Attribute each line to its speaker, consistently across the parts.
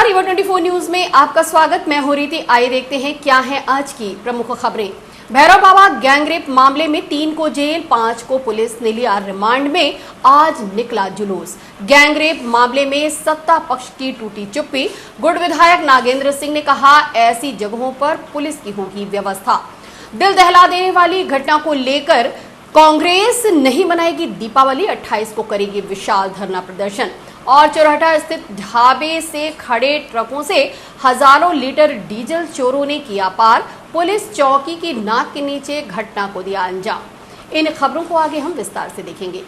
Speaker 1: Rewa 24 news में आपका स्वागत। मैं हूं रीति। आइए देखते हैं क्या है आज की प्रमुख खबरें। भैरव बाबा गैंगरेप मामले में 3 को जेल, 5 को पुलिस ने लिया रिमांड में। आज निकला जुलूस। गैंगरेप मामले में सत्ता पक्ष की टूटी चुप्पी। गुड़ विधायक नागेंद्र सिंह ने कहा, ऐसी जगहों पर पुलिस की होगी व्यवस्था। दिल दहला देने वाली घटना को लेकर कांग्रेस नहीं मनाएगी दीपावली, 28 को करेगी विशाल धरना प्रदर्शन। और चौराहा स्थित ढाबे से खड़े ट्रकों से हजारों लीटर डीजल चोरों ने किया पार। पुलिस चौकी की नाक के नीचे घटना को दिया अंजाम। इन खबरों को आगे हम विस्तार से देखेंगे।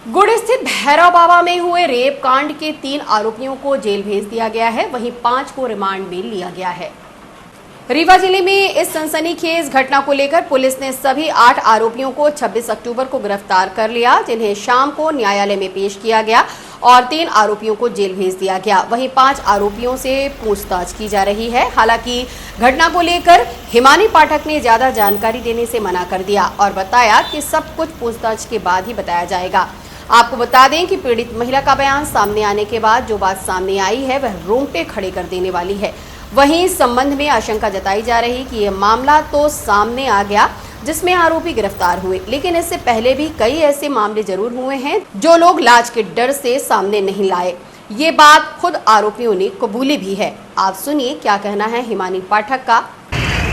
Speaker 1: गुड़ स्थित भैरव बाबा में हुए रेप कांड के 3 आरोपियों को जेल भेज दिया गया है, वहीं 5 को रिमांड में लिया गया है। रीवा जिले में इस सनसनीखेज घटना को लेकर पुलिस ने सभी 8 आरोपियों को 26 अक्टूबर को गिरफ्तार कर लिया, जिन्हें शाम को न्यायालय में पेश किया गया और 3 आरोपियों को जेल भेज दिया गया। वहीं 5 आरोपियों से पूछताछ की जा रही है। हालांकि घटना को लेकर हिमानी पाठक ने ज्यादा जानकारी देने से मना कर दिया और बताया कि सब कुछ पूछताछ के बाद ही बताया जाएगा। आपको बता दें कि पीड़ित महिला का बयान सामने आने के बाद जो बात सामने आई है वह रोंगटे खड़े कर देने वाली है। वहीं इस संबंध में आशंका जताई जा रही कि यह मामला तो सामने आ गया जिसमें आरोपी गिरफ्तार हुए, लेकिन इससे पहले भी कई ऐसे मामले जरूर हुए हैं जो लोग लाज के डर से सामने नहीं लाए। ये बात खुद आरोपियों ने कबूली भी है। आप सुनिए क्या कहना है हिमानी पाठक का।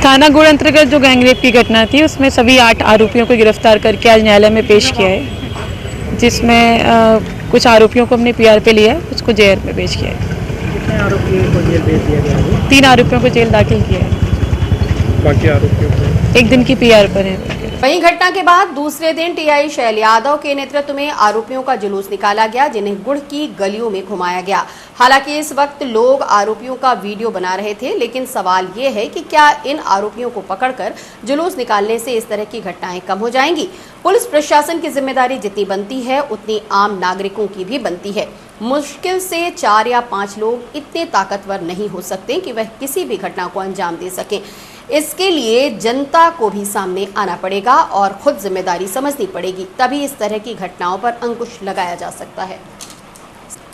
Speaker 2: थाना गुड़ अंतर्गत जो गैंगरेप की घटना थी उसमें सभी 8 आरोपियों को गिरफ्तार करके आज न्यायालय में पेश किया है, जिसमें कुछ आरोपियों को हमने पीआर पे लिया है, कुछ को जेल में पेश किया है।
Speaker 3: कितने आरोपियों को जेल भेज दिया गया है?
Speaker 2: 3 आरोपियों को जेल दाखिल किया है,
Speaker 3: बाकी आरोपियों को
Speaker 2: 1 दिन की पीआर पर है।
Speaker 1: वहीं घटना के बाद दूसरे दिन टीआई शैल यादव के नेतृत्व में आरोपियों का जुलूस निकाला गया, जिन्हें गुड़ की गलियों में घुमाया गया। हालांकि इस वक्त लोग आरोपियों का वीडियो बना रहे थे, लेकिन सवाल ये है कि क्या इन आरोपियों को पकड़कर जुलूस निकालने से इस तरह की घटनाएं कम हो जाएंगी? पुलिस प्रशासन की जिम्मेदारी जितनी बनती है उतनी आम नागरिकों की भी बनती है। मुश्किल से 4 या 5 लोग इतने ताकतवर नहीं हो सकते कि वह किसी भी घटना को अंजाम दे सकें। इसके लिए जनता को भी सामने आना पड़ेगा और खुद जिम्मेदारी समझनी पड़ेगी, तभी इस तरह की घटनाओं पर अंकुश लगाया जा सकता है।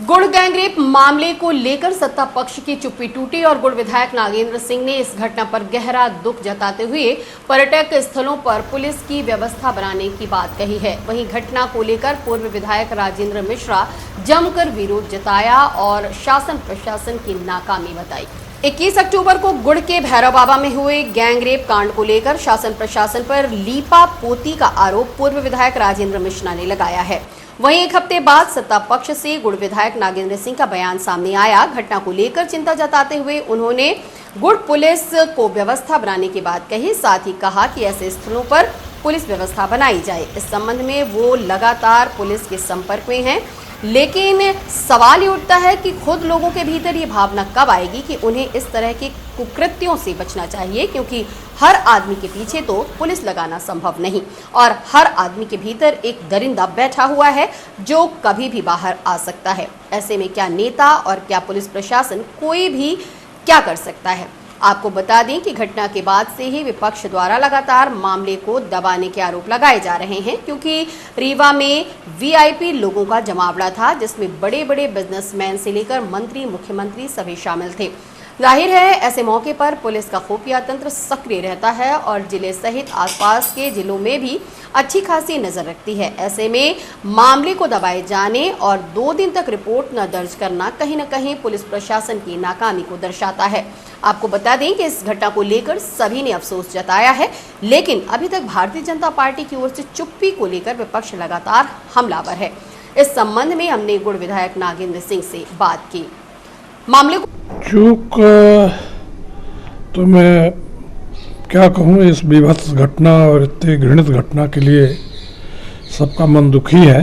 Speaker 1: गुड़ गैंगरेप मामले को लेकर सत्ता पक्ष की चुप्पी टूटी और गुड़ विधायक नागेंद्र सिंह ने इस घटना पर गहरा दुख जताते हुए पर्यटक स्थलों पर पुलिस की व्यवस्था बनाने की बात कही है। वहीं घटना को लेकर पूर्व विधायक राजेंद्र मिश्रा जमकर विरोध जताया और शासन प्रशासन की नाकामी बताई। 21 अक्टूबर को गुड़ के भैरव बाबा में हुए गैंगरेप कांड को लेकर शासन प्रशासन पर लीपा पोती का आरोप पूर्व विधायक राजेंद्र मिश्रा ने लगाया है। वहीं 1 हफ्ते बाद सत्ता पक्ष से गुड़ विधायक नागेंद्र सिंह का बयान सामने आया। घटना को लेकर चिंता जताते हुए उन्होंने गुड़ पुलिस को व्यवस्था बनाने की बात कही, साथ ही कहा कि ऐसे स्थलों पर पुलिस व्यवस्था बनाई जाए। इस संबंध में वो लगातार पुलिस के संपर्क में हैं, लेकिन सवाल ये उठता है कि खुद लोगों के भीतर ये भावना कब आएगी कि उन्हें इस तरह के कुकृत्यों से बचना चाहिए, क्योंकि हर आदमी के पीछे तो पुलिस लगाना संभव नहीं और हर आदमी के भीतर एक दरिंदा बैठा हुआ है जो कभी भी बाहर आ सकता है। ऐसे में क्या नेता और क्या पुलिस प्रशासन कोई भी क्या कर सकता है? आपको बता दें कि घटना के बाद से ही विपक्ष द्वारा लगातार मामले को दबाने के आरोप लगाए जा रहे हैं, क्योंकि रीवा में वीआईपी लोगों का जमावड़ा था, जिसमें बड़े बड़े बिजनेसमैन से लेकर मंत्री, मुख्यमंत्री सभी शामिल थे। जाहिर है ऐसे मौके पर पुलिस का खुफिया तंत्र सक्रिय रहता है और जिले सहित आसपास के जिलों में भी अच्छी खासी नजर रखती है। ऐसे में मामले को दबाए जाने और 2 दिन तक रिपोर्ट न दर्ज करना कहीं न कहीं पुलिस प्रशासन की नाकामी को दर्शाता है। आपको बता दें कि इस घटना को लेकर सभी ने अफसोस जताया है, लेकिन अभी तक भारतीय जनता पार्टी की ओर से चुप्पी को लेकर विपक्ष लगातार हमलावर है। इस संबंध में हमने गुड़ विधायक नागेंद्र सिंह से बात की। मामले को
Speaker 4: चूक तो मैं क्या कहूँ, इस बीभत्स घटना और इतनी घृणित घटना के लिए सबका मन दुखी है,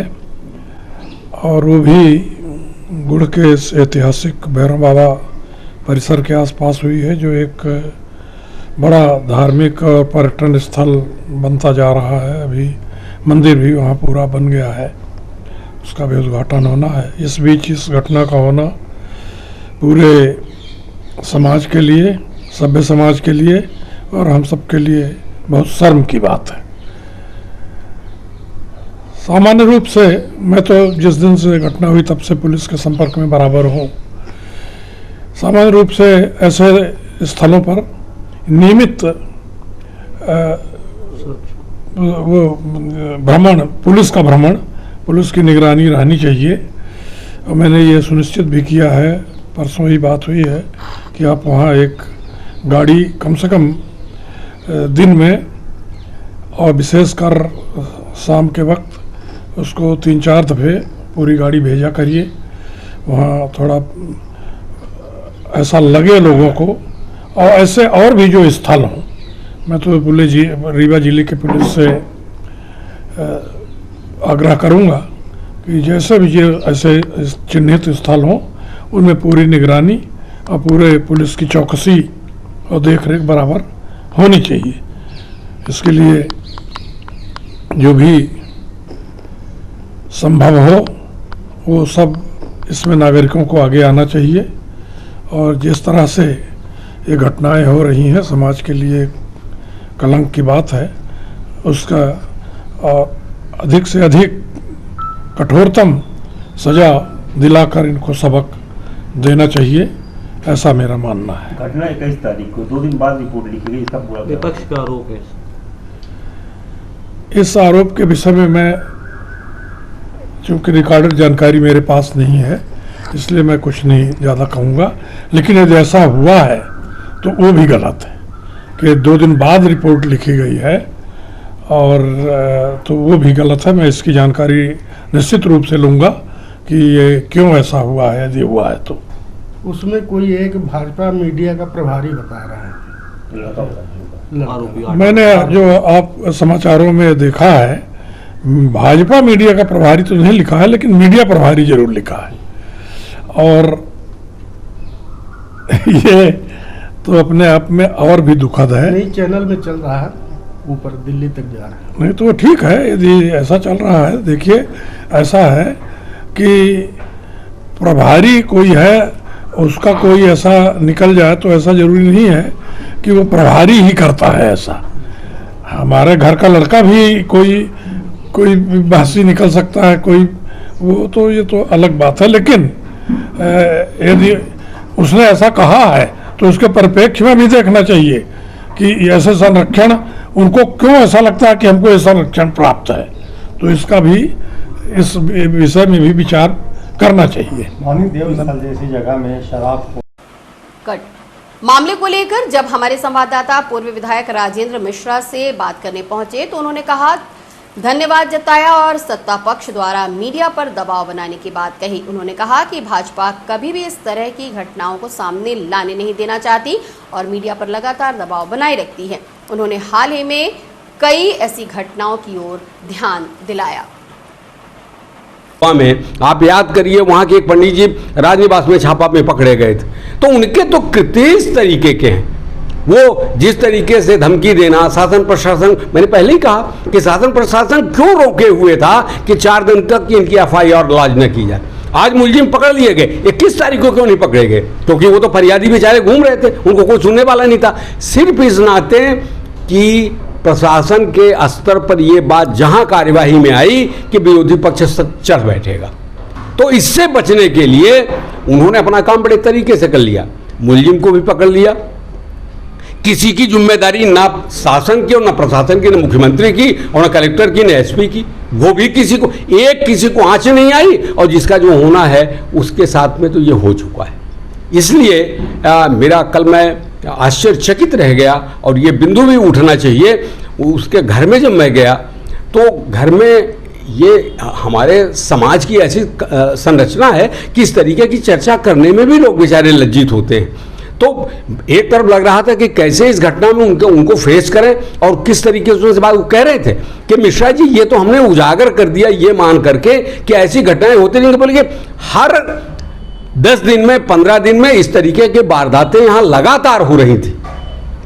Speaker 4: और वो भी गुड़ के इस ऐतिहासिक भैरव बाबा परिसर के आसपास हुई है, जो एक बड़ा धार्मिक और पर्यटन स्थल बनता जा रहा है। अभी मंदिर भी वहाँ पूरा बन गया है, उसका भी उद्घाटन होना है। इस बीच इस घटना का होना पूरे समाज के लिए, सभ्य समाज के लिए और हम सब के लिए बहुत शर्म की बात है। सामान्य रूप से मैं तो जिस दिन से घटना हुई तब से पुलिस के संपर्क में बराबर हूँ। सामान्य रूप से ऐसे स्थलों पर नियमित वो भ्रमण, पुलिस का भ्रमण, पुलिस की निगरानी रहनी चाहिए। और मैंने ये सुनिश्चित भी किया है, परसों ही बात हुई है कि आप वहाँ एक गाड़ी कम से कम दिन में और विशेषकर शाम के वक्त उसको 3-4 दफ़े पूरी गाड़ी भेजा करिए। वहाँ थोड़ा ऐसा लगे लोगों को, और ऐसे और भी जो स्थल हों, मैं तो रीवा जिले के पुलिस से आग्रह करूँगा कि जैसे भी ये ऐसे चिन्हित स्थल हों उनमें पूरी निगरानी और पूरे पुलिस की चौकसी और देखरेख बराबर होनी चाहिए। इसके लिए जो भी संभव हो वो सब इसमें नागरिकों को आगे आना चाहिए। और जिस तरह से ये घटनाएं हो रही हैं, समाज के लिए कलंक की बात है, उसका अधिक से अधिक कठोरतम सजा दिलाकर इनको सबक देना चाहिए, ऐसा मेरा मानना है।
Speaker 5: घटना 21 तारीख को 2 दिन बाद रिपोर्ट लिखी गई, इसका पूरा
Speaker 3: विपक्ष का आरोप है।
Speaker 4: इस आरोप के विषय में मैं, चूंकि रिकॉर्डेड जानकारी मेरे पास नहीं है, इसलिए मैं कुछ नहीं ज़्यादा कहूँगा। लेकिन यदि ऐसा हुआ है तो वो भी गलत है कि 2 दिन बाद रिपोर्ट लिखी गई है, और तो वो भी गलत है। मैं इसकी जानकारी निश्चित रूप से लूँगा कि ये क्यों ऐसा हुआ है, यदि हुआ है तो।
Speaker 6: उसमें कोई एक भाजपा मीडिया का प्रभारी बता रहा है।
Speaker 4: मैंने जो आप समाचारों में देखा है, भाजपा मीडिया का प्रभारी तो नहीं लिखा है, लेकिन मीडिया प्रभारी जरूर लिखा है। और ये तो अपने आप में और भी दुखद है।
Speaker 6: नई चैनल में चल रहा है, ऊपर दिल्ली तक जा रहा है।
Speaker 4: नहीं तो ठीक है, यदि ऐसा चल रहा है। देखिए, ऐसा है कि प्रभारी कोई है, उसका कोई ऐसा निकल जाए तो ऐसा जरूरी नहीं है कि वो प्रभारी ही करता है ऐसा। हमारे घर का लड़का भी कोई बहसी निकल सकता है, कोई वो तो, ये तो अलग बात है। लेकिन यदि उसने ऐसा कहा है तो उसके परिप्रेक्ष्य में भी देखना चाहिए कि ऐसे संरक्षण, उनको क्यों ऐसा लगता है कि हमको ये संरक्षण प्राप्त है। तो इसका भी, इस विषय में भी विचार करना चाहिए।
Speaker 5: मौनी देवस्थल जैसी जगह में शराब
Speaker 1: कट मामले को लेकर जब हमारे संवाददाता पूर्व विधायक राजेंद्र मिश्रा से बात करने पहुंचे तो उन्होंने कहा, धन्यवाद जताया और सत्ता पक्ष द्वारा मीडिया पर दबाव बनाने की बात कही। उन्होंने कहा कि भाजपा कभी भी इस तरह की घटनाओं को सामने लाने नहीं देना चाहती और मीडिया पर लगातार दबाव बनाए रखती है। उन्होंने हाल ही में कई ऐसी घटनाओं की ओर ध्यान दिलाया।
Speaker 7: में आप याद करिए, वहां के एक पंडित जी राजनिवास में छापा में पकड़े गए थे, तो उनके तो कृत्य इस तरीके के हैं। वो जिस तरीके से धमकी देना, शासन प्रशासन, मैंने पहले ही कहा कि शासन प्रशासन क्यों रोके हुए था कि 4 दिन तक इनकी FIR लॉन्च न की जाए। आज मुलजिम पकड़ लिए गए, 21 तारीख को क्यों नहीं पकड़े गए? क्योंकि वो तो फरियादी बेचारे घूम रहे थे, उनको कोई सुनने वाला नहीं था। सिर्फ इस नाते कि प्रशासन के स्तर पर ये बात जहां कार्यवाही में आई कि विरोधी पक्ष चढ़ बैठेगा, तो इससे बचने के लिए उन्होंने अपना काम बड़े तरीके से कर लिया। मुलजिम को भी पकड़ लिया, किसी की जिम्मेदारी ना शासन की और ना प्रशासन की, ना मुख्यमंत्री की और ना कलेक्टर की, ना SP की। वो भी किसी को आंच नहीं आई, और जिसका जो होना है उसके साथ में तो ये हो चुका है। इसलिए मेरा कल मैं आश्चर्यचकित रह गया, और ये बिंदु भी उठना चाहिए। उसके घर में जब मैं गया तो घर में ये हमारे समाज की ऐसी संरचना है कि इस तरीके की चर्चा करने में भी लोग बेचारे लज्जित होते हैं। तो एक तरफ लग रहा था कि कैसे इस घटना में उनको फेस करें, और किस तरीके से उस बात वो कह रहे थे कि मिश्रा जी ये तो हमने उजागर कर दिया ये मान करके कि ऐसी घटनाएं होती रहेंगी, बोले हर 10 दिन में 15 दिन में इस तरीके की वारदातें यहाँ लगातार हो रही थी।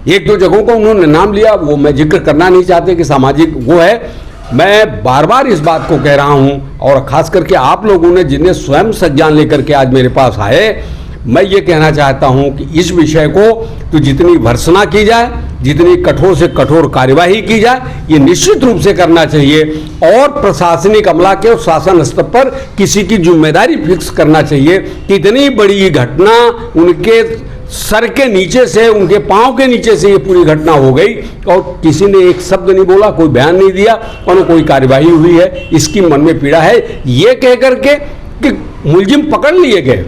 Speaker 7: 1-2 जगहों को उन्होंने नाम लिया, वो मैं जिक्र करना नहीं चाहते कि सामाजिक वो है। मैं बार बार इस बात को कह रहा हूँ, और खास करके आप लोगों ने जिन्हें स्वयं संज्ञान लेकर के आज मेरे पास आए, मैं ये कहना चाहता हूं कि इस विषय को तो जितनी भर्त्सना की जाए, जितनी कठोर से कठोर कार्यवाही की जाए, ये निश्चित रूप से करना चाहिए और प्रशासनिक अमला के और शासन स्तर पर किसी की जिम्मेदारी फिक्स करना चाहिए कि इतनी बड़ी घटना उनके सर के नीचे से, उनके पांव के नीचे से ये पूरी घटना हो गई और किसी ने एक शब्द नहीं बोला, कोई बयान नहीं दिया और न कोई कार्यवाही हुई है। इसकी मन में पीड़ा है, ये कह करके कि मुलजिम पकड़ लिए गए।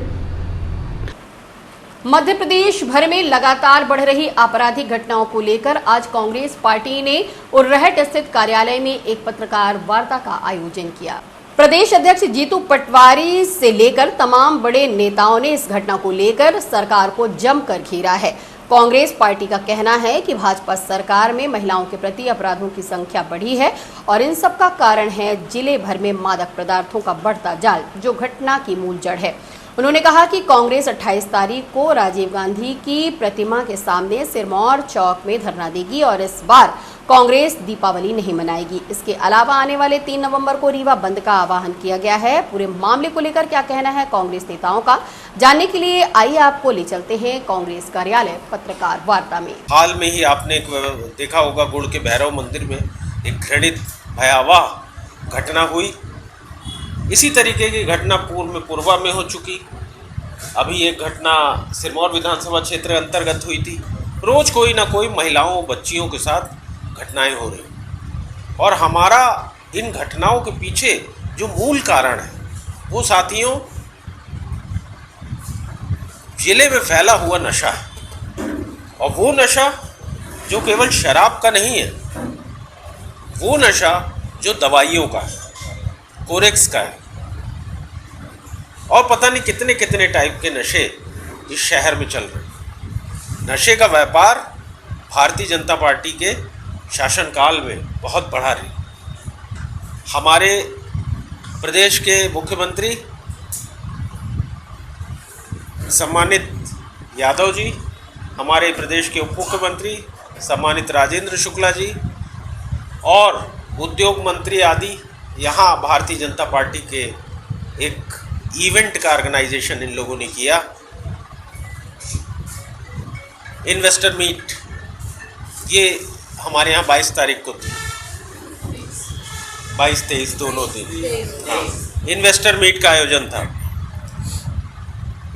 Speaker 1: मध्य प्रदेश भर में लगातार बढ़ रही आपराधिक घटनाओं को लेकर आज कांग्रेस पार्टी ने उर्रहट स्थित कार्यालय में एक पत्रकार वार्ता का आयोजन किया। प्रदेश अध्यक्ष जीतू पटवारी से लेकर तमाम बड़े नेताओं ने इस घटना को लेकर सरकार को जमकर घेरा है। कांग्रेस पार्टी का कहना है कि भाजपा सरकार में महिलाओं के प्रति अपराधों की संख्या बढ़ी है और इन सब का कारण है जिले भर में मादक पदार्थों का बढ़ता जाल, जो घटना की मूल जड़ है। उन्होंने कहा कि कांग्रेस 28 तारीख को राजीव गांधी की प्रतिमा के सामने सिरमौर चौक में धरना देगी और इस बार कांग्रेस दीपावली नहीं मनाएगी। इसके अलावा आने वाले 3 नवंबर को रीवा बंद का आह्वान किया गया है। पूरे मामले को लेकर क्या कहना है कांग्रेस नेताओं का, जानने के लिए आइए आपको ले चलते हैं कांग्रेस कार्यालय पत्रकार वार्ता में।
Speaker 8: हाल में ही आपने देखा होगा गुड़ के भैरव मंदिर में एक घृणित भयावह घटना हुई। इसी तरीके की घटना पूर्व में पूर्वा में हो चुकी। अभी एक घटना सिरमौर विधानसभा क्षेत्र अंतर्गत हुई थी। रोज कोई ना कोई महिलाओं बच्चियों के साथ घटनाएं हो रही और हमारा इन घटनाओं के पीछे जो मूल कारण है वो साथियों जिले में फैला हुआ नशा है। और वो नशा जो केवल शराब का नहीं है, वो नशा जो दवाइयों का है, कोरेक्स का है और पता नहीं कितने कितने टाइप के नशे इस शहर में चल रहे। नशे का व्यापार भारतीय जनता पार्टी के शासनकाल में बहुत बढ़ा रही। हमारे प्रदेश के मुख्यमंत्री सम्मानित यादव जी, हमारे प्रदेश के उप मुख्यमंत्री सम्मानित राजेंद्र शुक्ला जी और उद्योग मंत्री आदि यहाँ भारतीय जनता पार्टी के एक इवेंट का ऑर्गेनाइजेशन इन लोगों ने किया। इन्वेस्टर मीट, ये हमारे यहाँ 22 तारीख को थी, 22-23 दोनों दिन इन्वेस्टर मीट का आयोजन था।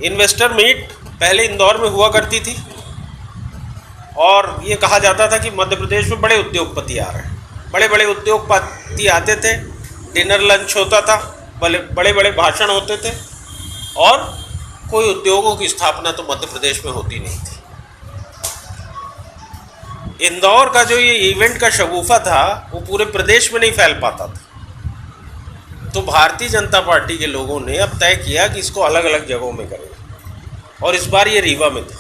Speaker 8: इन्वेस्टर मीट पहले इंदौर में हुआ करती थी और ये कहा जाता था कि मध्य प्रदेश में बड़े उद्योगपति आ रहे हैं। बड़े बड़े उद्योगपति आते थे, डिनर लंच होता था, बड़े बड़े भाषण होते थे और कोई उद्योगों की स्थापना तो मध्य प्रदेश में होती नहीं थी। इंदौर का जो ये इवेंट का शगुफा था वो पूरे प्रदेश में नहीं फैल पाता था। तो भारतीय जनता पार्टी के लोगों ने अब तय किया कि इसको अलग अलग जगहों में करेंगे और इस बार ये रीवा में था।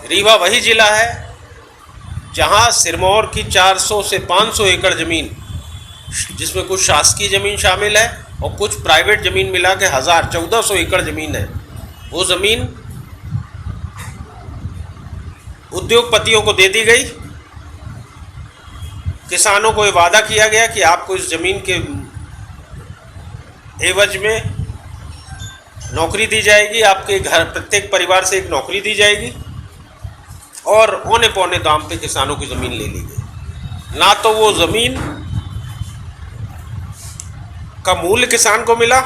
Speaker 8: रीवा वही जिला है जहां सिरमौर की 400 से 500 एकड़ ज़मीन, जिसमें कुछ शासकीय ज़मीन शामिल है और कुछ प्राइवेट ज़मीन मिला के 1400 एकड़ ज़मीन है, वो ज़मीन उद्योगपतियों को दे दी गई। किसानों को ये वादा किया गया कि आपको इस ज़मीन के एवज में नौकरी दी जाएगी, आपके घर प्रत्येक परिवार से एक नौकरी दी जाएगी और औने पौने दाम पे किसानों की ज़मीन ले ली गई। ना तो वो ज़मीन का मूल्य किसान को मिला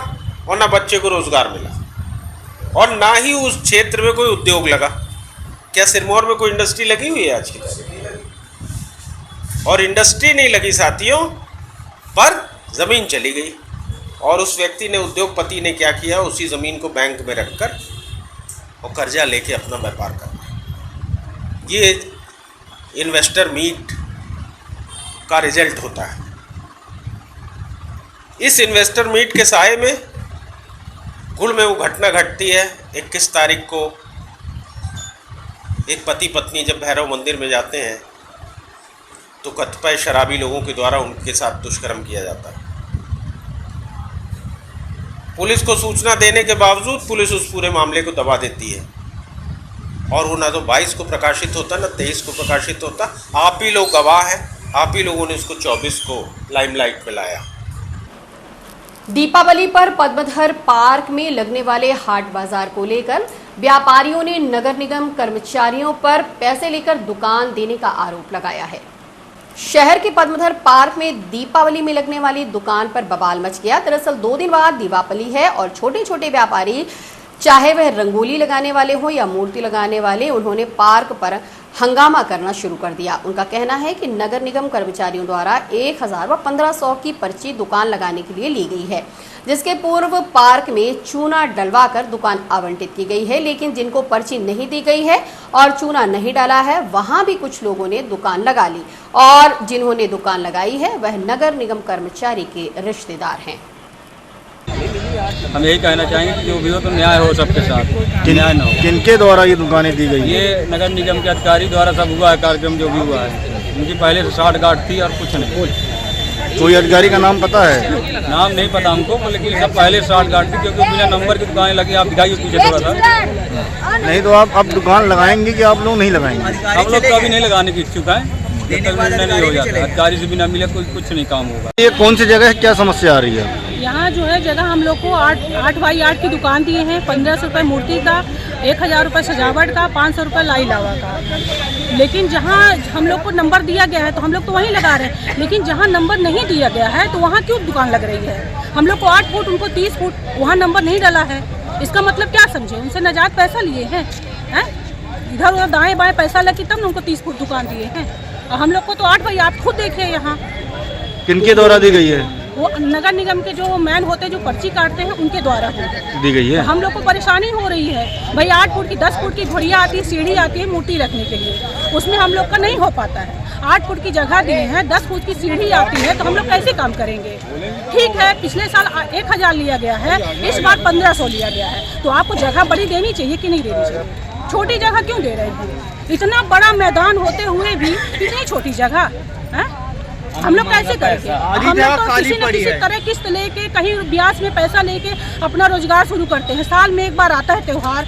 Speaker 8: और ना बच्चे को रोज़गार मिला और ना ही उस क्षेत्र में कोई उद्योग लगा। क्या सिरमौर में कोई इंडस्ट्री लगी हुई है आज की तारीख? और इंडस्ट्री नहीं लगी साथियों, पर ज़मीन चली गई और उस व्यक्ति ने, उद्योगपति ने क्या किया, उसी ज़मीन को बैंक में रखकर और कर्जा लेके अपना व्यापार करना। ये इन्वेस्टर मीट का रिजल्ट होता है। इस इन्वेस्टर मीट के साये में गुड़ में वो घटना घटती है। 21 तारीख को एक पति पत्नी जब भैरव मंदिर में जाते हैं तो कतिपय शराबी लोगों के द्वारा उनके साथ दुष्कर्म किया जाता है। पुलिस को सूचना देने के बावजूद पुलिस उस पूरे मामले को दबा देती है और वो ना तो 22 को प्रकाशित होता ना 23 को प्रकाशित होता। आप ही लोग गवाह हैं, आप ही लोगों ने उसको 24 को लाइमलाइट में लाया।
Speaker 1: दीपावली पर पद्मधर पार्क में लगने वाले हाट बाजार को लेकर व्यापारियों ने नगर निगम कर्मचारियों पर पैसे लेकर दुकान देने का आरोप लगाया है। शहर के पद्मधर पार्क में दीपावली में लगने वाली दुकान पर बवाल मच गया। दरअसल 2 दिन बाद दीपावली है और छोटे छोटे व्यापारी, चाहे वह रंगोली लगाने वाले हो या मूर्ति लगाने वाले, उन्होंने पार्क पर हंगामा करना शुरू कर दिया। उनका कहना है कि नगर निगम कर्मचारियों द्वारा 1000 व 1500 की पर्ची दुकान लगाने के लिए ली गई है, जिसके पूर्व पार्क में चूना डलवाकर दुकान आवंटित की गई है। लेकिन जिनको पर्ची नहीं दी गई है और चूना नहीं डाला है, वहां भी कुछ लोगों ने दुकान लगा ली और जिन्होंने दुकान लगाई है वह नगर निगम कर्मचारी के रिश्तेदार हैं।
Speaker 9: हम यही कहना चाहेंगे कि जो भी हो तो न्याय हो सबके साथ, न्याय न हो।
Speaker 10: किनके द्वारा ये दुकानें दी गई?
Speaker 9: ये नगर निगम के अधिकारी द्वारा सब हुआ है, कार्यक्रम जो भी हुआ है। उनकी पहले से 60 गार्ड थी और कुछ नहीं।
Speaker 10: कोई अधिकारी का नाम पता है?
Speaker 9: नाम नहीं पता हमको, लेकिन सब पहले 60 गार्ड थी, क्योंकि बिना नंबर की दुकानें लगी। आप दिखाइए पीछे थोड़ा सा।
Speaker 10: नहीं तो आप अब दुकान लगाएंगे कि आप लोग नहीं लगाएंगे?
Speaker 9: हम लोग तो अभी नहीं लगाने की इच्छुक है, जब तक निर्णय नहीं हो जाता, अधिकारी से बिना मिले कुछ नहीं काम होगा।
Speaker 10: ये कौन सी जगह है, क्या समस्या आ रही है?
Speaker 11: यहाँ जो है जगह हम लोग को 8 बाई 8 की दुकान दिए हैं। 1500 रुपये मूर्ति का, 1000 रुपये सजावट का, 500 रुपये लाई लावा का। लेकिन जहाँ हम लोग को नंबर दिया गया है तो हम लोग तो वहीं लगा रहे हैं, लेकिन जहाँ नंबर नहीं दिया गया है तो वहाँ क्यों दुकान लग रही है? हम लोग को 8 फुट, उनको 30 फुट, वहाँ नंबर नहीं डाला है। इसका मतलब क्या समझे? उनसे नाजायज पैसा लिए हैं, इधर उधर दाएँ बाएँ पैसा लगी तब उनको 30 फुट दुकान दिए हैं। और हम लोग को तो 8 बाई 8 खुद देखे यहाँ।
Speaker 10: किनके द्वारा दी गई है?
Speaker 11: वो नगर निगम के जो मैन होते हैं, जो पर्ची काटते हैं, उनके द्वारा
Speaker 10: दी गई है।
Speaker 11: तो हम लोग को परेशानी हो रही है भाई। 8 फुट की, 10 फुट की घोड़ियाँ आती है, सीढ़ी आती है मूर्ति रखने के लिए, उसमें हम लोग का नहीं हो पाता है। 8 फुट की जगह दिए हैं, 10 फुट की सीढ़ी आती है, तो हम लोग कैसे काम करेंगे? ठीक है, पिछले साल 1000 लिया गया है, इस बार 1500 लिया गया है, तो आपको जगह बड़ी देनी चाहिए कि नहीं देनी चाहिए? छोटी जगह क्यों दे रहे हैं? इतना बड़ा मैदान होते हुए भी इतनी छोटी जगह है? हम लोग कैसे करेंगे? हम लोग तो किसी न किसी तरह किस्त लेके, कहीं ब्याज में पैसा लेके अपना रोजगार शुरू करते हैं। साल में एक बार आता है त्योहार।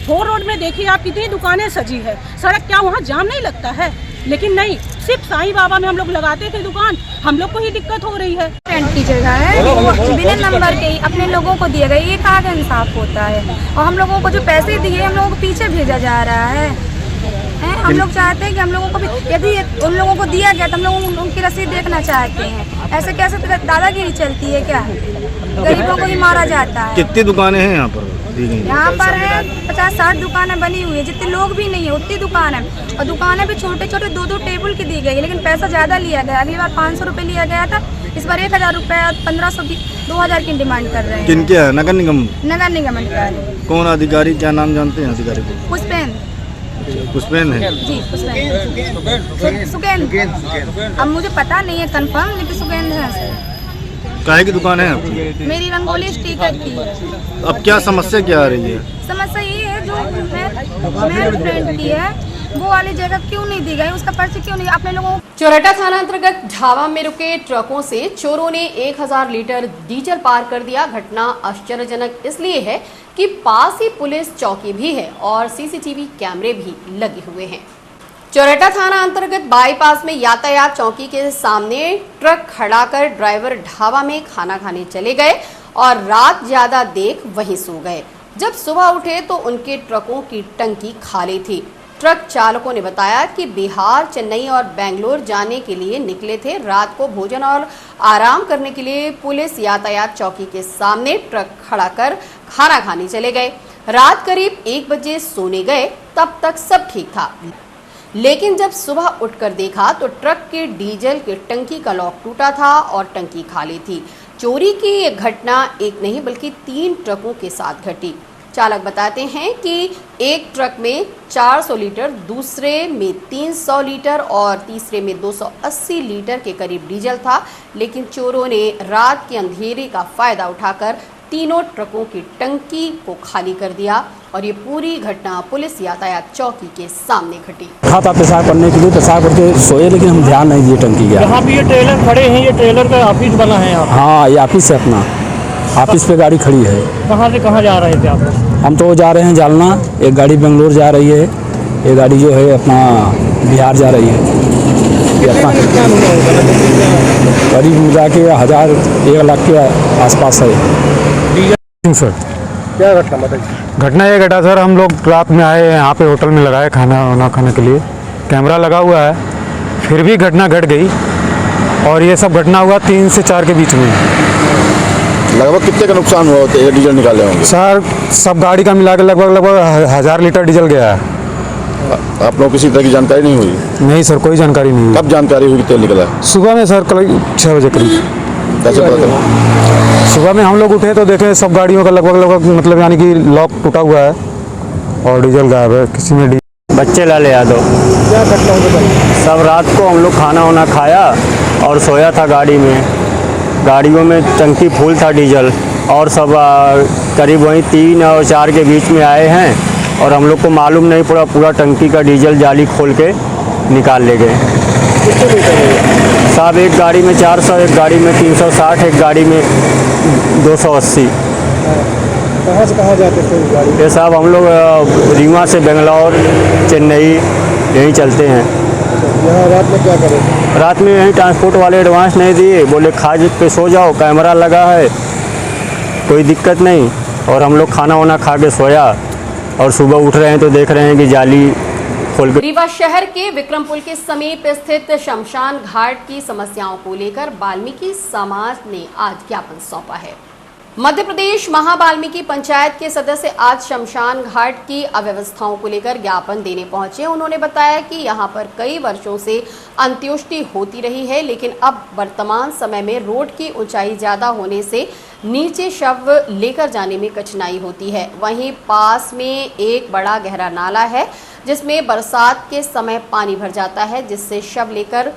Speaker 11: फोर रोड में देखिए आप, कितनी दुकानें सजी है, सड़क क्या वहाँ जाम नहीं लगता है? लेकिन नहीं, सिर्फ साईं बाबा में हम लोग लगाते थे दुकान, हम लोग को ही दिक्कत हो रही है।
Speaker 12: रेंट की जगह है, वो बिना नंबर के ही अपने लोगों को दिए गए, ये कहाँ का इंसाफ होता है? और हम लोगों को जो पैसे दिए, हम लोगों को पीछे भेजा जा रहा है। हम लोग चाहते हैं कि हम लोगों को भी, यदि उन लोगों को दिया गया तो हम लोग उनकी रसीद देखना चाहते हैं। ऐसे कैसे दादागिरी चलती है क्या? गरीबों को ही मारा जाता है।
Speaker 10: कितनी दुकानें हैं यहाँ पर?
Speaker 12: यहाँ पर है 50-60 दुकानें बनी हुई है, जितने लोग भी नहीं है उतनी दुकान है। और दुकानें भी छोटे छोटे 2-2 टेबल की दी गई है, लेकिन पैसा ज़्यादा लिया गया। अगली बार 500 रुपये लिया गया था, इस बार 1000 रुपये, 1500 की 2000 की डिमांड कर रहे हैं।
Speaker 10: किनके है? नगर निगम?
Speaker 12: नगर निगम अधिकारी।
Speaker 10: कौन अधिकारी, क्या नाम जानते हैं अधिकारी को? पुष्पेन है
Speaker 12: जी, सुगेंद्र। अब मुझे पता नहीं है कंफर्म, लेकिन सुगेंद्र है सर।
Speaker 10: काहे की दुकान है आपकी?
Speaker 12: मेरी रंगोली स्टिकर की है।
Speaker 10: अब क्या समस्या क्या आ रही है?
Speaker 12: समस्या ये है, जो मेरे फ्रेंड की है, वो वाली जगह क्यों नहीं दी गई, उसका पर्ची क्यों नहीं? अपने लोगों
Speaker 1: चोरहटा थाना अंतर्गत ढाबा में रुके ट्रकों से चोरों ने 1000 लीटर डीजल पार कर दिया। घटना आश्चर्यजनक इसलिए है कि पास ही पुलिस चौकी भी है और सीसीटीवी कैमरे भी लगे हुए हैं। चोरहटा थाना अंतर्गत बाईपास में यातायात चौकी के सामने ट्रक खड़ा कर ड्राइवर ढाबा में खाना खाने चले गए और रात ज्यादा देख वहीं सो गए। जब सुबह उठे तो उनके ट्रकों की टंकी खाली थी। ट्रक चालकों ने बताया कि बिहार, चेन्नई और बेंगलोर जाने के लिए निकले थे। रात को भोजन और आराम करने के लिए पुलिस यातायात चौकी के सामने ट्रक खड़ा कर खाना खाने चले गए। रात करीब 1 बजे सोने गए, तब तक सब ठीक था। लेकिन जब सुबह उठकर देखा तो ट्रक के डीजल की टंकी का लॉक टूटा था और टंकी खाली थी। चोरी की ये घटना एक नहीं बल्कि 3 ट्रकों के साथ घटी। चालक बताते हैं कि एक ट्रक में 400 लीटर, दूसरे में 300 लीटर और तीसरे में 280 लीटर के करीब डीजल था। लेकिन चोरों ने रात के अंधेरे का फायदा उठाकर तीनों ट्रकों की टंकी को खाली कर दिया और ये पूरी घटना पुलिस यातायात चौकी के सामने घटी।
Speaker 13: था पेशाब करने के लिए, पेशाब करके सोए, लेकिन हम ध्यान नहीं दिए टंकी गया।
Speaker 3: यहाँ पे ये ट्रेलर खड़े हैं, ये ट्रेलर का ऑफिस बना है यहाँ?
Speaker 13: हाँ, ये ऑफिस है अपना। ऑफिस पे गाड़ी खड़ी है।
Speaker 3: कहाँ से कहाँ जा रहे थे आप?
Speaker 13: हम तो जा रहे हैं जालना, एक गाड़ी बेंगलोर जा रही है, एक गाड़ी जो है अपना बिहार जा रही है। किया था। करीब मिला के 1 लाख के आसपास है सर।
Speaker 6: क्या घटना बताइए?
Speaker 14: घटना ये घटा सर, हम लोग रात में आए यहाँ पे होटल में लगाए खाना वाना खाने के लिए, कैमरा लगा हुआ है, फिर भी घटना घट गई। और ये सब घटना हुआ 3 से 4 के बीच में।
Speaker 10: लगभग कितने का नुकसान हुआ होता है? डीजल निकाले होंगे
Speaker 14: सर, सब गाड़ी का मिला के लगभग 1000 लीटर डीजल गया है।
Speaker 10: आप लोग किसी तरह की जानकारी नहीं हुई?
Speaker 14: नहीं सर, कोई जानकारी नहीं।
Speaker 10: कब जानकारी हुई कि तेल निकला?
Speaker 14: सुबह में सर, कल 6 बजे करीब।
Speaker 10: कैसे पता चला?
Speaker 14: सुबह में हम लोग उठे तो देखे सब गाड़ियों का लगभग मतलब यानी कि लॉक टूटा हुआ है और डीजल गायब है। किसी में
Speaker 3: बच्चे लाल यादव।
Speaker 6: क्या घटना हो गई?
Speaker 3: सब रात को हम लोग खाना वाना खाया और सोया था गाड़ी में। गाड़ियों में टंकी फुल था डीजल, और सब करीब वहीं 3 और 4 के बीच में आए हैं और हम लोग को मालूम नहीं पड़ा, पूरा टंकी का डीजल जाली खोल के निकाल ले गए। साहब एक गाड़ी में 400, एक गाड़ी में 360, एक गाड़ी में 280।
Speaker 6: कहाँ से कहाँ जाते थे गाड़ी?
Speaker 3: ये साहब हम लोग रीवा से बेंगलोर, चेन्नई यहीं चलते हैं।
Speaker 6: यहाँ रात में क्या करें?
Speaker 3: रात में यहीं ट्रांसपोर्ट वाले एडवांस नहीं दिए, बोले खा पे सो जाओ, कैमरा लगा है, कोई दिक्कत नहीं। और हम लोग खाना वाना खा के सोया और सुबह उठ रहे हैं तो देख रहे हैं कि जाली खोल के।
Speaker 1: रीवा शहर के विक्रम पुल के समीप स्थित शमशान घाट की समस्याओं को लेकर वाल्मीकि समाज ने आज ज्ञापन सौंपा है। मध्य प्रदेश महावाल्मीकि पंचायत के सदस्य आज शमशान घाट की अव्यवस्थाओं को लेकर ज्ञापन देने पहुंचे। उन्होंने बताया कि यहां पर कई वर्षों से अंत्योष्टि होती रही है, लेकिन अब वर्तमान समय में रोड की ऊंचाई ज्यादा होने से नीचे शव लेकर जाने में कठिनाई होती है। वहीं पास में एक बड़ा गहरा नाला है जिसमें बरसात के समय पानी भर जाता है, जिससे शव लेकर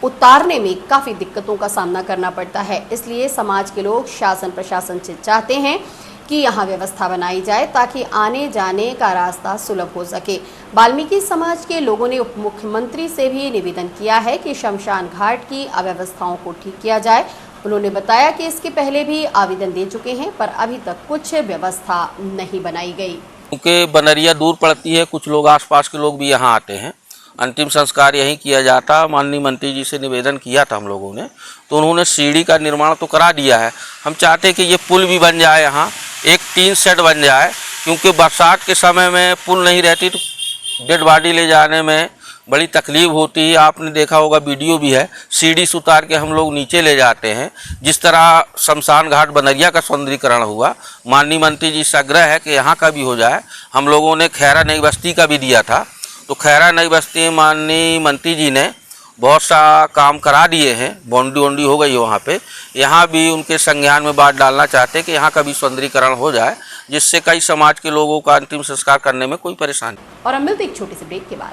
Speaker 1: उतारने में काफ़ी दिक्कतों का सामना करना पड़ता है। इसलिए समाज के लोग शासन प्रशासन से चाहते हैं कि यहाँ व्यवस्था बनाई जाए ताकि आने जाने का रास्ता सुलभ हो सके। वाल्मीकि समाज के लोगों ने उप मुख्यमंत्री से भी निवेदन किया है कि शमशान घाट की अव्यवस्थाओं को ठीक किया जाए। उन्होंने बताया कि इसके पहले भी आवेदन दे चुके हैं, पर अभी तक कुछ व्यवस्था नहीं बनाई गई।
Speaker 8: क्योंकि बनरिया दूर पड़ती है, कुछ लोग आसपास के लोग भी यहाँ आते हैं, अंतिम संस्कार यहीं किया जाता। माननीय मंत्री जी से निवेदन किया था हम लोगों ने, तो उन्होंने सीढ़ी का निर्माण तो करा दिया है। हम चाहते हैं कि ये पुल भी बन जाए, यहाँ एक टीन शेड बन जाए, क्योंकि बरसात के समय में पुल नहीं रहती तो डेड बॉडी ले जाने में बड़ी तकलीफ होती है। आपने देखा होगा, वीडियो भी है, सीढ़ी से उतार के हम लोग नीचे ले जाते हैं। जिस तरह शमशान घाट बनरिया का सौंदर्यीकरण हुआ, माननीय मंत्री जी से आग्रह है कि यहाँ का भी हो जाए। हम लोगों ने खैरा नई बस्ती का भी दिया था, तो खैरा नई बस्ती में माननीय मंत्री जी ने बहुत सा काम करा दिए हैं, बाउंड्री वाउंड्री हो गई है वहाँ पे। यहाँ भी उनके संज्ञान में बात डालना चाहते हैं कि यहाँ का भी सौंदर्यीकरण हो जाए, जिससे कई समाज के लोगों का अंतिम संस्कार करने में कोई परेशानी।
Speaker 1: और अब मिलते एक छोटे से ब्रेक के बाद।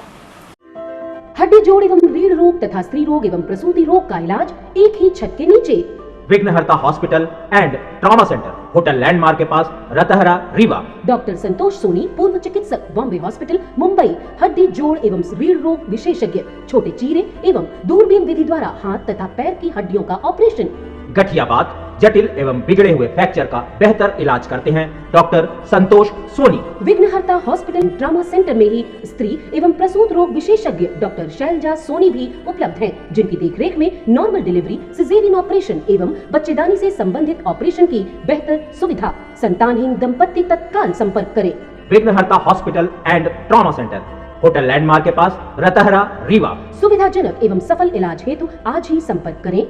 Speaker 15: हड्डी जोड़ एवं रीढ़ रोग तथा स्त्री रोग एवं प्रसूति रोग का इलाज एक ही छत के नीचे।
Speaker 16: विघ्नहर्ता hospital and trauma centre, hotel landmark के पास, रतहरा, रीवा।
Speaker 15: डॉक्टर संतोष सोनी, पूर्व चिकित्सक, बॉम्बे हॉस्पिटल, मुंबई। हड्डी जोड़ एवं रीढ़ रोग विशेषज्ञ, छोटे चीरे एवं दूरबीन विधि द्वारा हाथ तथा पैर की हड्डियों का ऑपरेशन।
Speaker 16: गठियाबात, जटिल एवं बिगड़े हुए फ्रैक्चर का बेहतर इलाज करते हैं डॉक्टर संतोष सोनी।
Speaker 15: विघ्नहर्ता हॉस्पिटल ट्रॉमा सेंटर में ही स्त्री एवं प्रसूत रोग विशेषज्ञ डॉक्टर शैलजा सोनी भी उपलब्ध हैं, जिनकी देखरेख में नॉर्मल डिलीवरी, सिजेरियन ऑपरेशन एवं बच्चेदानी से संबंधित ऑपरेशन की बेहतर सुविधा। संतानहीन दंपत्ति तत्काल संपर्क करें।
Speaker 16: विघ्नहर्ता hospital and trauma centre, hotel landmark के पास, रतहरा, रीवा।
Speaker 15: सुविधाजनक एवं सफल इलाज हेतु आज ही संपर्क करें।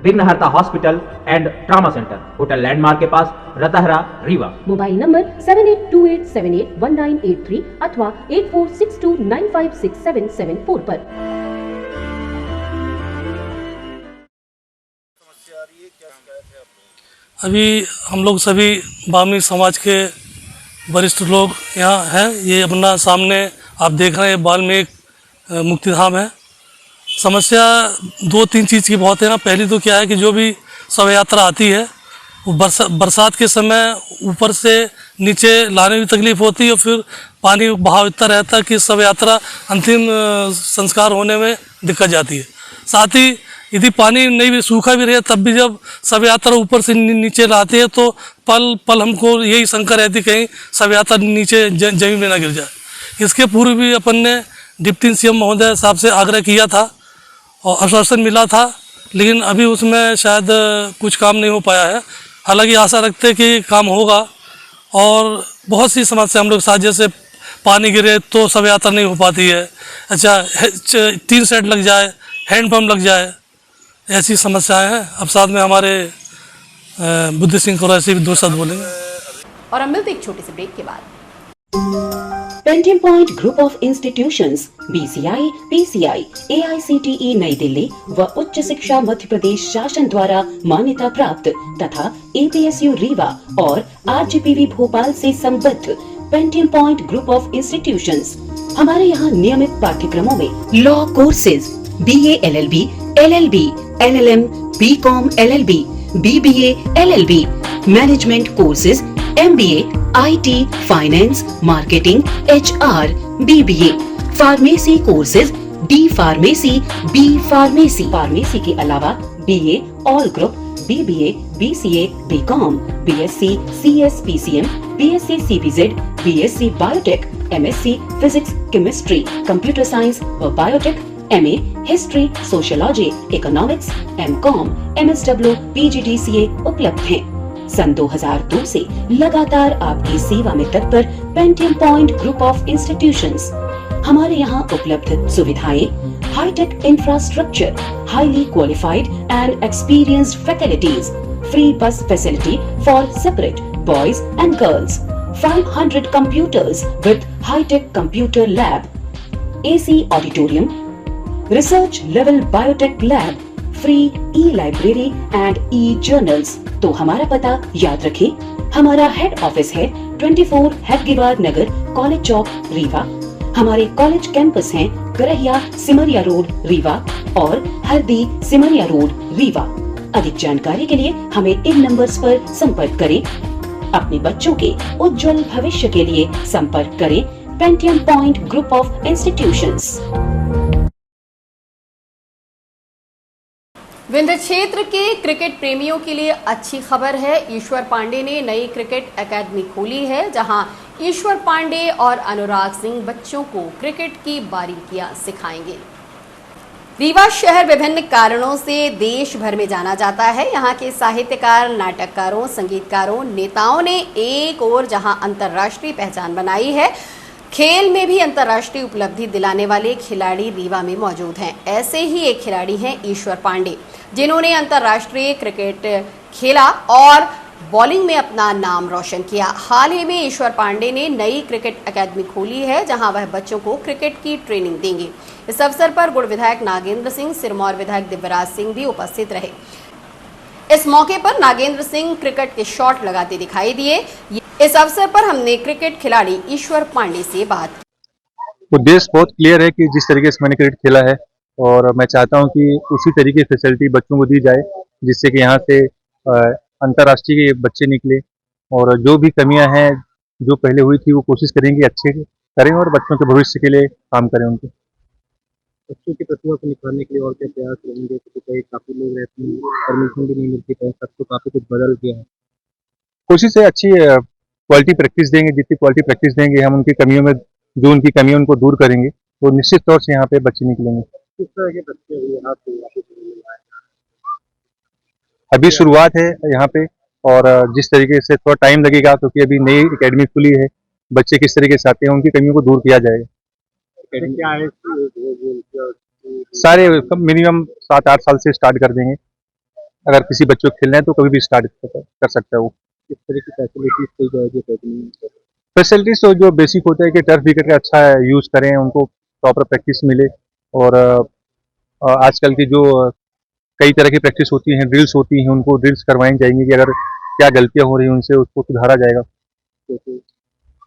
Speaker 16: विघ्नहर्ता hospital and trauma centre, hotel landmark के पास, रतहरा, रीवा।
Speaker 15: मोबाइल नंबर 7828781983 अथवा 8462956774 पर।
Speaker 17: अभी हम लोग सभी वाल्मीकि समाज के वरिष्ठ लोग यहाँ हैं। ये अपना सामने आप देख रहे हैं वाल्मीकि मुक्तिधाम है। समस्या 2-3 चीज़ की बहुत है ना। पहली तो क्या है कि जो भी शव यात्रा आती है वो बरसात के समय ऊपर से नीचे लाने में तकलीफ होती है, और फिर पानी बहाव इतना रहता है कि शव यात्रा अंतिम संस्कार होने में दिक्कत जाती है। साथ ही यदि पानी नहीं भी सूखा भी रहे तब भी जब शव यात्रा ऊपर से नीचे लाती है तो पल पल हमको यही शंका रहती कहीं शव यात्रा नीचे जमीन में ना गिर जाए। इसके पूर्व भी अपन ने डिप्टी सीएम महोदय साहब से आग्रह किया था और आश्वासन मिला था, लेकिन अभी उसमें शायद कुछ काम नहीं हो पाया है। हालांकि आशा रखते हैं कि काम होगा। और बहुत सी समस्या हम लोग साथ, जैसे पानी गिरे तो सब यात्रा नहीं हो पाती है। अच्छा 3 सेट लग जाए, हैंडपम्प लग जाए, ऐसी समस्याएं हैं। अब साथ में हमारे बुद्धि सिंह को ऐसे भी 2 शब्द बोलेंगे।
Speaker 1: और हम मिलते एक छोटे से ब्रेक के बाद।
Speaker 15: Pentium point group of institutions BCI, PCI, AICTE नई दिल्ली व उच्च शिक्षा मध्य प्रदेश शासन द्वारा मान्यता प्राप्त तथा APSU रीवा और RGPV भोपाल से संबद्ध Pentium point group of institutions. हमारे यहाँ नियमित पाठ्यक्रमों में law courses BA LLB, LLB, LLM, BCom LLB, BBA LLB, management courses MBA, IT, finance, marketing, HR, BBA, pharmacy courses D pharmacy, B pharmacy, pharmacy के अलावा BA all group, BBA, BCA, BCom, BSc, CS, PCM, BSc CPZ, BSc biotech, MSc physics, chemistry, computer science व biotech, MA history, sociology, economics, MCom, MSW, PGDCA उपलब्ध हैं। सन 2002 से लगातार आपकी सेवा में तत्पर Pentium point group of institutions. हमारे यहाँ उपलब्ध सुविधाएं, high tech infrastructure, highly qualified and experienced faculties, free bus facility for separate boys and girls, 500 computers with high-tech computer lab, AC auditorium, research level biotech lab, free e-library and e-journals। तो हमारा पता याद रखें, हमारा हेड ऑफिस है 24 हेडगेवार नगर, college चौक, रीवा। हमारे college campus हैं गरहिया Simaria road, Rewa और हरदी सिमरिया रोड, रीवा। अधिक जानकारी के लिए हमें इन नंबर्स पर संपर्क करें। अपने बच्चों के उज्जवल भविष्य के लिए संपर्क करें Pentium point group of institutions.
Speaker 1: Vindhya क्षेत्र के क्रिकेट प्रेमियों के लिए अच्छी खबर है। ईश्वर पांडे ने नई क्रिकेट एकेडमी खोली है, जहां ईश्वर पांडे और अनुराग सिंह बच्चों को क्रिकेट की बारीकियां सिखाएंगे। रीवा शहर विभिन्न कारणों से देश भर में जाना जाता है। यहाँ के साहित्यकार, नाटककारों, संगीतकारों, नेताओं ने एक और जहाँ अंतर्राष्ट्रीय पहचान बनाई है, खेल में भी अंतर्राष्ट्रीय उपलब्धि दिलाने वाले खिलाड़ी रीवा में मौजूद हैं। ऐसे ही एक खिलाड़ी हैं ईश्वर पांडे, जिन्होंने अंतर्राष्ट्रीय क्रिकेट खेला और बॉलिंग में अपना नाम रोशन किया। हाल ही में ईश्वर पांडे ने नई क्रिकेट एकेडमी खोली है, जहां वह बच्चों को क्रिकेट की ट्रेनिंग देंगे। इस अवसर पर गुड़ विधायक नागेंद्र सिंह, सिरमौर विधायक दिव्यराज सिंह भी उपस्थित रहे। इस मौके पर नागेंद्र सिंह क्रिकेट के शॉट लगाते दिखाई दिए। इस अवसर पर हमने क्रिकेट खिलाड़ी ईश्वर पांडे से बात की।
Speaker 18: उद्देश्य बहुत क्लियर है कि जिस तरीके से मैंने क्रिकेट खेला है, और मैं चाहता हूं कि उसी तरीके की फैसिलिटी बच्चों को दी जाए, जिससे कि यहाँ से अंतर्राष्ट्रीय बच्चे निकले। और जो भी कमियां हैं जो पहले हुई थी, वो कोशिश करेंगे अच्छे करें और बच्चों के भविष्य के लिए काम करें। उनके बच्चों की प्रतिभा को निखारने के लिए और क्या प्रयास करेंगे? तो कई काफ़ी लोग रहते हैं, परमिशन भी नहीं मिलती, कहीं सब तो काफ़ी कुछ बदल गया है। कोशिश है अच्छी क्वालिटी प्रैक्टिस देंगे, जितनी क्वालिटी प्रैक्टिस देंगे हम उनकी कमियों में, जो उनकी कमियों उनको दूर करेंगे, तो निश्चित तौर से यहाँ पे बच्चे निकलेंगे। किस तरह के बच्चे अभी शुरुआत है यहाँ पे, और जिस तरीके से थोड़ा टाइम लगेगा, क्योंकि अभी नई एकेडमी खुली है, बच्चे किस तरीके से आते हैं, उनकी कमियों को दूर किया जाएगा। सारे मिनिमम 7-8 साल से स्टार्ट कर देंगे। अगर किसी बच्चों को खेलना है तो कभी भी स्टार्ट कर सकता है वो। किस तरह की फैसिलिटीज दी जाएगी एकेडमी में? फैसिलिटीज तो जो बेसिक होता है कि टर्फ विकेट का अच्छा यूज़ करें, उनको प्रॉपर प्रैक्टिस मिले, और आजकल की जो कई तरह की प्रैक्टिस होती हैं, ड्रिल्स होती हैं, उनको ड्रिल्स करवाई जाएंगी कि अगर क्या गलतियां हो रही हैं उनसे उसको सुधारा जाएगा।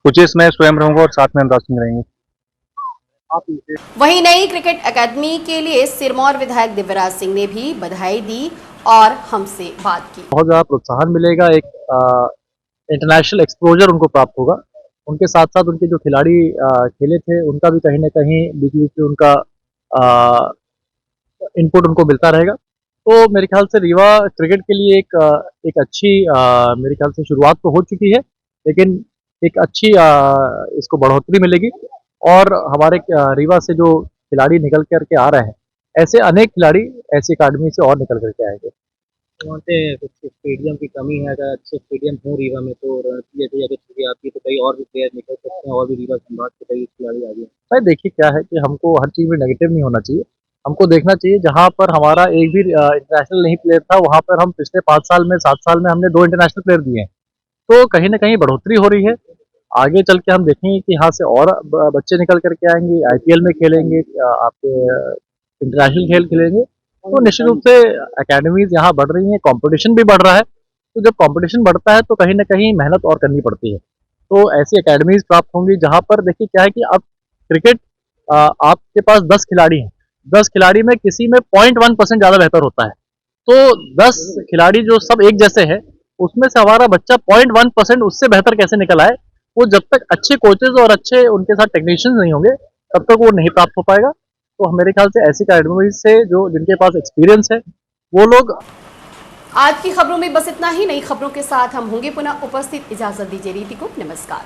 Speaker 18: कोचेस मैं स्वयं रहूँगा और साथ में अनुराग सिंह रहेंगे।
Speaker 1: वहीं नई क्रिकेट एकेडमी के लिए सिरमौर विधायक दिव्यराज सिंह ने भी बधाई दी और हमसे बात की।
Speaker 19: बहुत ज़्यादा प्रोत्साहन मिलेगा, एक इंटरनेशनल एक्सपोजर उनको प्राप्त होगा। उनके साथ साथ उनके जो खिलाड़ी खेले थे, उनका भी कहीं ना कहीं बीच बीच में उनका इनपुट उनको मिलता रहेगा। तो मेरे ख्याल से रीवा क्रिकेट के लिए एक अच्छी मेरे ख्याल से शुरुआत तो हो चुकी है, लेकिन एक अच्छी इसको बढ़ोतरी मिलेगी। और हमारे रीवा से जो खिलाड़ी निकल करके आ रहे हैं, ऐसे अनेक खिलाड़ी ऐसी अकादमी से और निकल करके आएंगे।
Speaker 20: वहाँ पे कुछ स्टेडियम की कमी है, अगर अच्छे स्टेडियम हो रीवा में तो रणनीति जैसे अगर छुट्टी आती है तो कई और भी प्लेयर निकल सकते हैं और भी रीवा संभाग के कई खिलाड़ी आगे।
Speaker 19: भाई देखिए क्या है कि हमको हर चीज़ में नेगेटिव नहीं होना चाहिए, हमको देखना चाहिए जहाँ पर हमारा एक भी इंटरनेशनल नहीं प्लेयर था वहाँ पर हम पिछले 5 साल में 7 साल में हमने 2 इंटरनेशनल प्लेयर दिए हैं, तो कहीं ना कहीं बढ़ोतरी हो रही है। आगे चल के हम देखेंगे कि यहाँ से और बच्चे निकल करके आएंगे, IPL में खेलेंगे, आपके इंटरनेशनल खेल खेलेंगे, तो निश्चित रूप से एकेडमीज यहाँ बढ़ रही हैं, कंपटीशन भी बढ़ रहा है। तो जब कंपटीशन बढ़ता है तो कहीं ना कहीं मेहनत और करनी पड़ती है, तो ऐसी एकेडमीज प्राप्त होंगी जहाँ पर देखिए क्या है कि अब क्रिकेट आपके पास 10 खिलाड़ी हैं, 10 खिलाड़ी में किसी में 0.1% ज़्यादा बेहतर होता है, तो 10 खिलाड़ी जो सब एक जैसे हैं उसमें से हमारा बच्चा 0.1% उससे बेहतर कैसे निकल आए, वो जब तक अच्छे कोचेज और अच्छे उनके साथ टेक्नीशियंस नहीं होंगे तब तक वो नहीं प्राप्त हो पाएगा। तो मेरे ख्याल से ऐसी अकेडमी से जो जिनके पास एक्सपीरियंस है वो लोग।
Speaker 1: आज की खबरों में बस इतना ही। नई खबरों के साथ हम होंगे पुनः उपस्थित। इजाजत दीजिए रीति को, नमस्कार।